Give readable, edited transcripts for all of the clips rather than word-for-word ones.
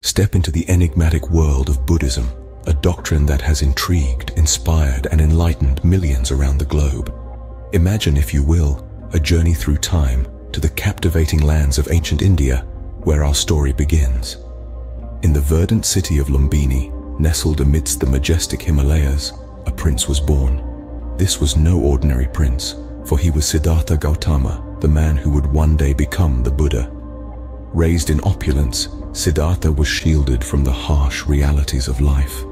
Step into the enigmatic world of Buddhism, a doctrine that has intrigued, inspired, and enlightened millions around the globe. Imagine, if you will, a journey through time to the captivating lands of ancient India, where our story begins. In the verdant city of Lumbini, nestled amidst the majestic Himalayas, a prince was born. This was no ordinary prince, for he was Siddhartha Gautama, the man who would one day become the Buddha. Raised in opulence, Siddhartha was shielded from the harsh realities of life.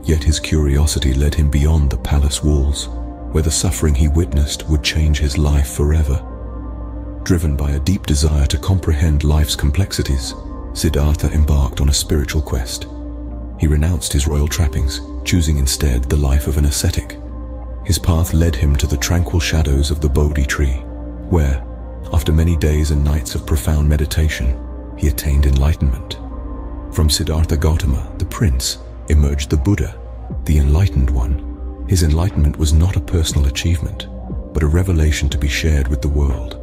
Yet his curiosity led him beyond the palace walls, where the suffering he witnessed would change his life forever. Driven by a deep desire to comprehend life's complexities, Siddhartha embarked on a spiritual quest. He renounced his royal trappings, choosing instead the life of an ascetic. His path led him to the tranquil shadows of the Bodhi tree, where, after many days and nights of profound meditation, he attained enlightenment. From Siddhartha Gautama, the prince, emerged the Buddha, the enlightened one. His enlightenment was not a personal achievement, but a revelation to be shared with the world.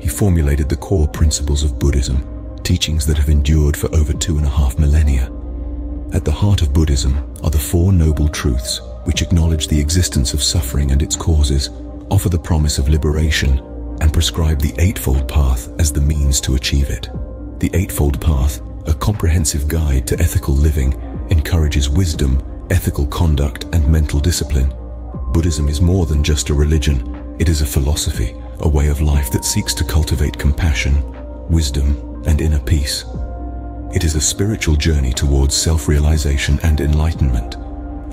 He formulated the core principles of Buddhism, teachings that have endured for over 2.5 millennia. At the heart of Buddhism are the Four Noble Truths, which acknowledge the existence of suffering and its causes, offer the promise of liberation, and prescribe the Eightfold Path as the means to achieve it. The Eightfold Path, a comprehensive guide to ethical living, encourages wisdom, ethical conduct, and mental discipline. Buddhism is more than just a religion. It is a philosophy, a way of life that seeks to cultivate compassion, wisdom, and inner peace. It is a spiritual journey towards self-realization and enlightenment,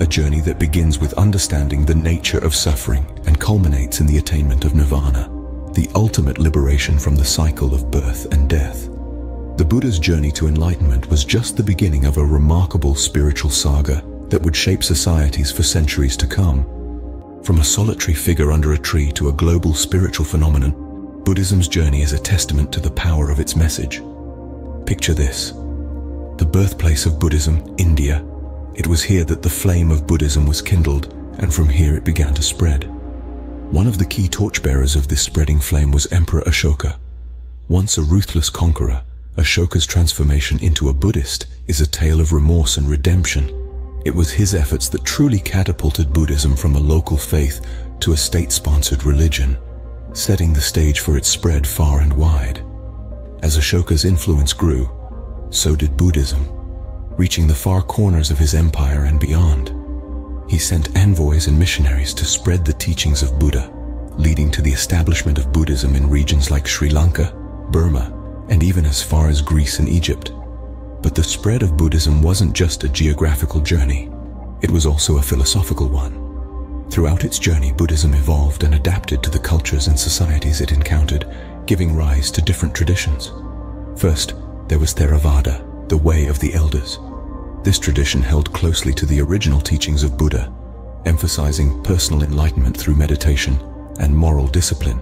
a journey that begins with understanding the nature of suffering and culminates in the attainment of nirvana, the ultimate liberation from the cycle of birth and death. The Buddha's journey to enlightenment was just the beginning of a remarkable spiritual saga that would shape societies for centuries to come. From a solitary figure under a tree to a global spiritual phenomenon, Buddhism's journey is a testament to the power of its message. Picture this: the birthplace of Buddhism, India. It was here that the flame of Buddhism was kindled, and from here it began to spread. One of the key torchbearers of this spreading flame was Emperor Ashoka. Once a ruthless conqueror, Ashoka's transformation into a Buddhist is a tale of remorse and redemption. It was his efforts that truly catapulted Buddhism from a local faith to a state-sponsored religion, setting the stage for its spread far and wide. As Ashoka's influence grew, so did Buddhism, reaching the far corners of his empire and beyond. He sent envoys and missionaries to spread the teachings of Buddha, leading to the establishment of Buddhism in regions like Sri Lanka, Burma, and even as far as Greece and Egypt. But the spread of Buddhism wasn't just a geographical journey, it was also a philosophical one. Throughout its journey, Buddhism evolved and adapted to the cultures and societies it encountered, giving rise to different traditions. First, there was Theravada, the way of the elders. This tradition held closely to the original teachings of Buddha, emphasizing personal enlightenment through meditation and moral discipline.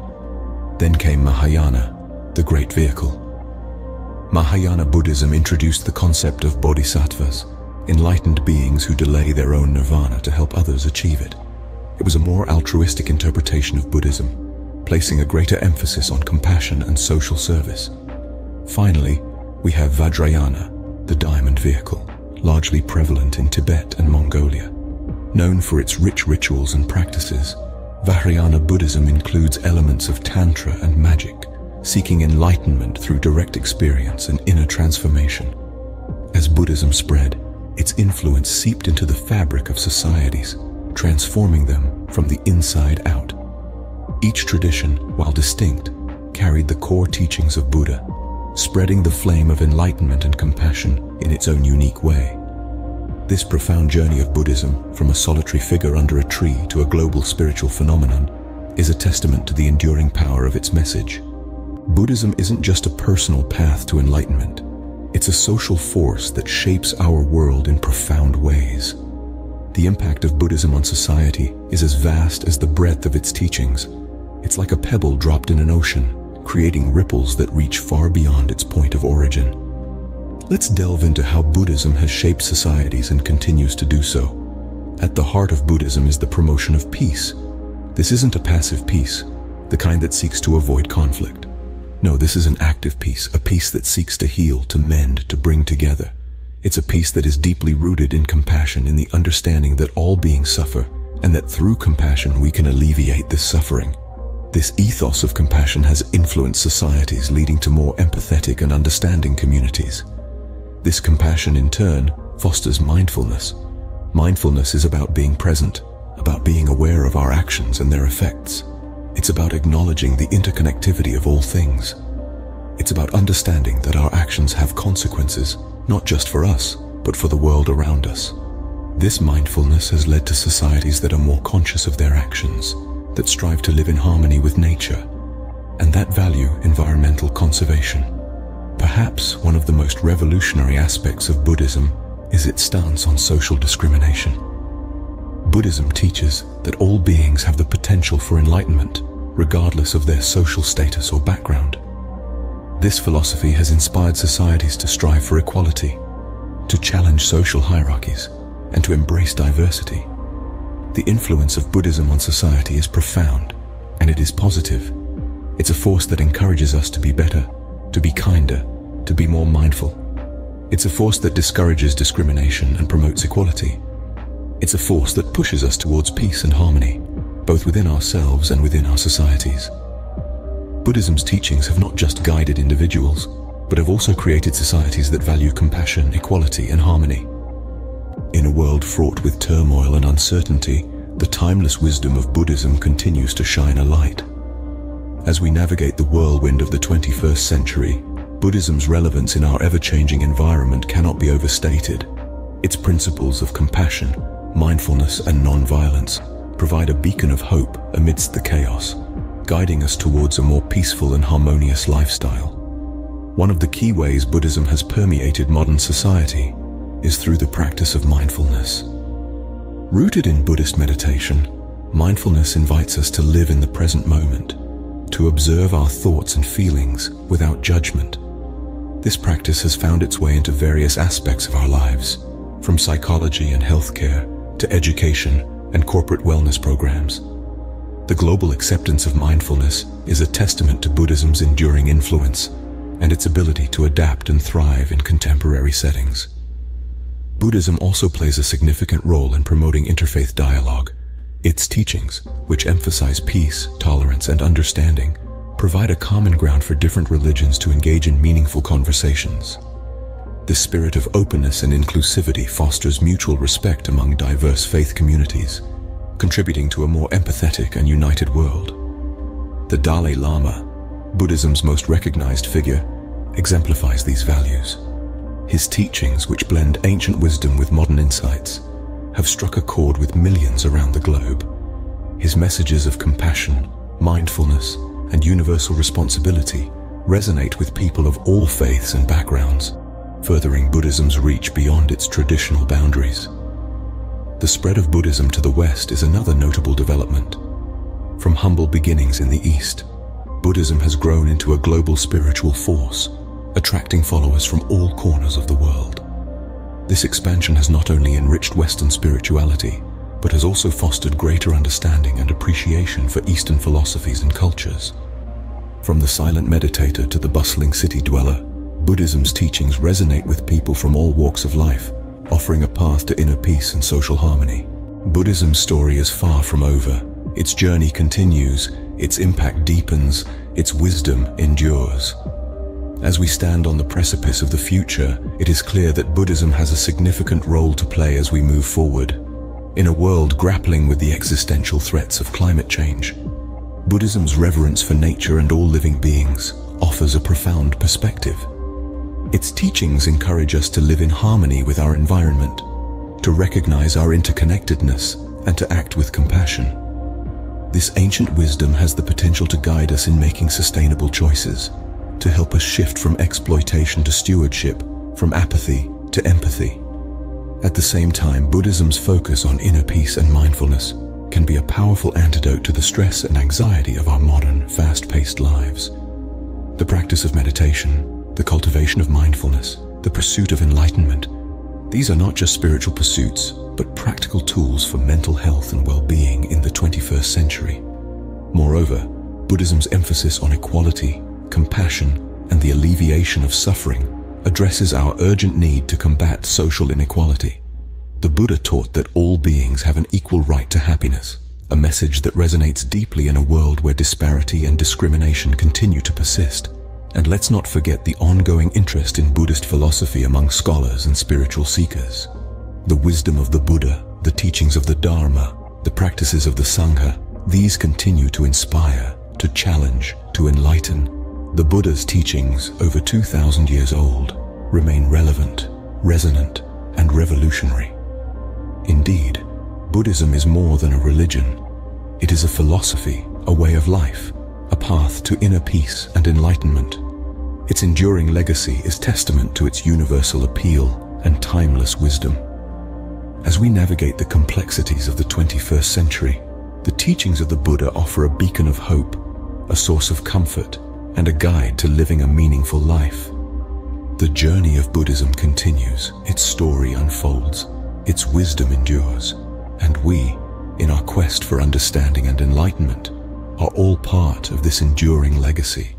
Then came Mahayana, the great vehicle. Mahayana Buddhism introduced the concept of bodhisattvas, enlightened beings who delay their own nirvana to help others achieve it. It was a more altruistic interpretation of Buddhism, placing a greater emphasis on compassion and social service. Finally, we have Vajrayana, the diamond vehicle, largely prevalent in Tibet and Mongolia. Known for its rich rituals and practices, Vajrayana Buddhism includes elements of Tantra and magic, seeking enlightenment through direct experience and inner transformation. As Buddhism spread, its influence seeped into the fabric of societies, transforming them from the inside out. Each tradition, while distinct, carried the core teachings of Buddha, spreading the flame of enlightenment and compassion in its own unique way. This profound journey of Buddhism, from a solitary figure under a tree to a global spiritual phenomenon, is a testament to the enduring power of its message. Buddhism isn't just a personal path to enlightenment. It's a social force that shapes our world in profound ways. The impact of Buddhism on society is as vast as the breadth of its teachings. It's like a pebble dropped in an ocean, creating ripples that reach far beyond its point of origin. Let's delve into how Buddhism has shaped societies and continues to do so. At the heart of Buddhism is the promotion of peace. This isn't a passive peace, the kind that seeks to avoid conflict. No, this is an active peace, a peace that seeks to heal, to mend, to bring together. It's a peace that is deeply rooted in compassion, in the understanding that all beings suffer, and that through compassion we can alleviate this suffering. This ethos of compassion has influenced societies, leading to more empathetic and understanding communities. This compassion, in turn, fosters mindfulness. Mindfulness is about being present, about being aware of our actions and their effects. It's about acknowledging the interconnectivity of all things. It's about understanding that our actions have consequences, not just for us, but for the world around us. This mindfulness has led to societies that are more conscious of their actions, that strive to live in harmony with nature, and that value environmental conservation. Perhaps one of the most revolutionary aspects of Buddhism is its stance on social discrimination. Buddhism teaches that all beings have the potential for enlightenment, regardless of their social status or background. This philosophy has inspired societies to strive for equality, to challenge social hierarchies, and to embrace diversity. The influence of Buddhism on society is profound, and it is positive. It's a force that encourages us to be better, to be kinder, to be more mindful. It's a force that discourages discrimination and promotes equality. It's a force that pushes us towards peace and harmony, both within ourselves and within our societies. Buddhism's teachings have not just guided individuals, but have also created societies that value compassion, equality, and harmony. In a world fraught with turmoil and uncertainty, the timeless wisdom of Buddhism continues to shine a light. As we navigate the whirlwind of the 21st century, Buddhism's relevance in our ever-changing environment cannot be overstated. Its principles of compassion, mindfulness, and non-violence provide a beacon of hope amidst the chaos, guiding us towards a more peaceful and harmonious lifestyle. One of the key ways Buddhism has permeated modern society is through the practice of mindfulness. Rooted in Buddhist meditation, mindfulness invites us to live in the present moment, to observe our thoughts and feelings without judgment. This practice has found its way into various aspects of our lives, from psychology and healthcare to education and corporate wellness programs. The global acceptance of mindfulness is a testament to Buddhism's enduring influence and its ability to adapt and thrive in contemporary settings. Buddhism also plays a significant role in promoting interfaith dialogue. Its teachings, which emphasize peace, tolerance, and understanding, provide a common ground for different religions to engage in meaningful conversations. This spirit of openness and inclusivity fosters mutual respect among diverse faith communities, contributing to a more empathetic and united world. The Dalai Lama, Buddhism's most recognized figure, exemplifies these values. His teachings, which blend ancient wisdom with modern insights, have struck a chord with millions around the globe. His messages of compassion, mindfulness, and universal responsibility resonate with people of all faiths and backgrounds, furthering Buddhism's reach beyond its traditional boundaries. The spread of Buddhism to the West is another notable development. From humble beginnings in the East, Buddhism has grown into a global spiritual force, attracting followers from all corners of the world. This expansion has not only enriched Western spirituality, but has also fostered greater understanding and appreciation for Eastern philosophies and cultures. From the silent meditator to the bustling city dweller, Buddhism's teachings resonate with people from all walks of life, offering a path to inner peace and social harmony. Buddhism's story is far from over. Its journey continues, its impact deepens, its wisdom endures. As we stand on the precipice of the future, it is clear that Buddhism has a significant role to play as we move forward. In a world grappling with the existential threats of climate change, Buddhism's reverence for nature and all living beings offers a profound perspective. Its teachings encourage us to live in harmony with our environment, to recognize our interconnectedness, and to act with compassion. This ancient wisdom has the potential to guide us in making sustainable choices, to help us shift from exploitation to stewardship, from apathy to empathy. At the same time, Buddhism's focus on inner peace and mindfulness can be a powerful antidote to the stress and anxiety of our modern, fast-paced lives. The practice of meditation, the cultivation of mindfulness, the pursuit of enlightenment, these are not just spiritual pursuits, but practical tools for mental health and well-being in the 21st century. Moreover, Buddhism's emphasis on equality, compassion, and the alleviation of suffering addresses our urgent need to combat social inequality. The Buddha taught that all beings have an equal right to happiness, a message that resonates deeply in a world where disparity and discrimination continue to persist. And let's not forget the ongoing interest in Buddhist philosophy among scholars and spiritual seekers. The wisdom of the Buddha, the teachings of the Dharma, the practices of the Sangha, these continue to inspire, to challenge, to enlighten. The Buddha's teachings, over 2,000 years old, remain relevant, resonant, and revolutionary. Indeed, Buddhism is more than a religion. It is a philosophy, a way of life, a path to inner peace and enlightenment. Its enduring legacy is testament to its universal appeal and timeless wisdom. As we navigate the complexities of the 21st century, the teachings of the Buddha offer a beacon of hope, a source of comfort, and a guide to living a meaningful life. The journey of Buddhism continues, its story unfolds, its wisdom endures, and we, in our quest for understanding and enlightenment, are all part of this enduring legacy.